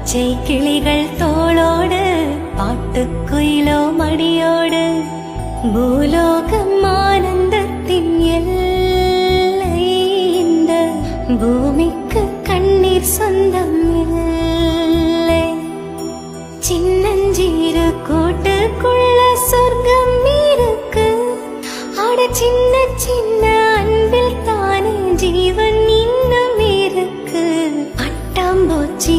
பச்சை கிளிகள் தோளோடு பாட்டுக்குயிலோ மடியோடு பூலோகம் ஆனந்தத்தின் எல்லை. இந்த பூமிக்கு கண்ணீர் சொந்தம் இல்லை. சின்னஞ்சீரு கூட்டுக்குள்ள சொர்க்கம் இருக்கு. ஆட சின்ன சின்ன அன்பில் தானே ஜீவன் இன்னும் இருக்கு. பட்டாம்பூச்சி